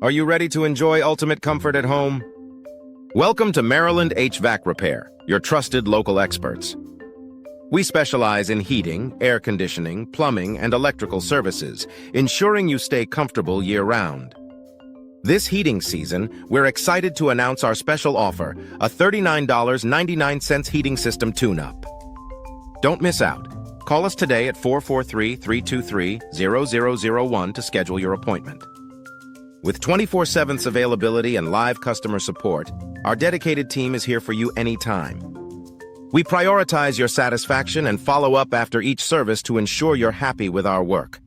Are you ready to enjoy ultimate comfort at home? Welcome to Maryland HVAC Repair, your trusted local experts. We specialize in heating, air conditioning, plumbing, and electrical services, ensuring you stay comfortable year-round. This heating season, we're excited to announce our special offer, a $39.99 heating system tune-up. Don't miss out. Call us today at 443-323-0001 to schedule your appointment. With 24/7 availability and live customer support, our dedicated team is here for you anytime. We prioritize your satisfaction and follow up after each service to ensure you're happy with our work.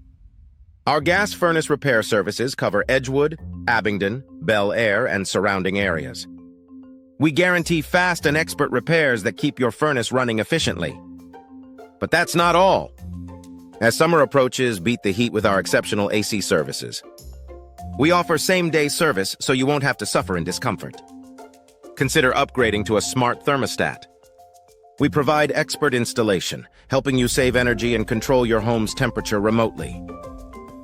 Our gas furnace repair services cover Edgewood, Abingdon, Bel Air, and surrounding areas. We guarantee fast and expert repairs that keep your furnace running efficiently. But that's not all. As summer approaches, beat the heat with our exceptional AC services. We offer same-day service so you won't have to suffer in discomfort. Consider upgrading to a smart thermostat. We provide expert installation, helping you save energy and control your home's temperature remotely.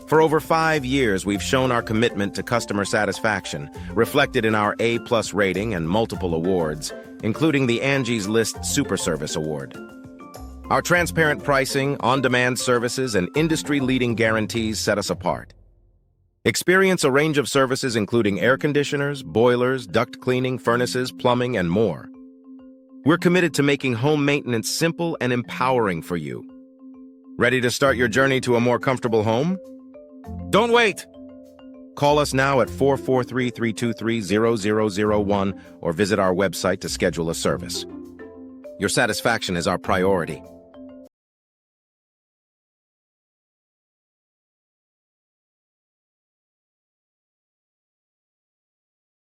For over 5 years, we've shown our commitment to customer satisfaction, reflected in our A+ rating and multiple awards, including the Angie's List Super Service Award. Our transparent pricing, on-demand services, and industry-leading guarantees set us apart. Experience a range of services including air conditioners, boilers, duct cleaning, furnaces, plumbing, and more. We're committed to making home maintenance simple and empowering for you. Ready to start your journey to a more comfortable home? Don't wait! Call us now at 443-323-0001 or visit our website to schedule a service. Your satisfaction is our priority.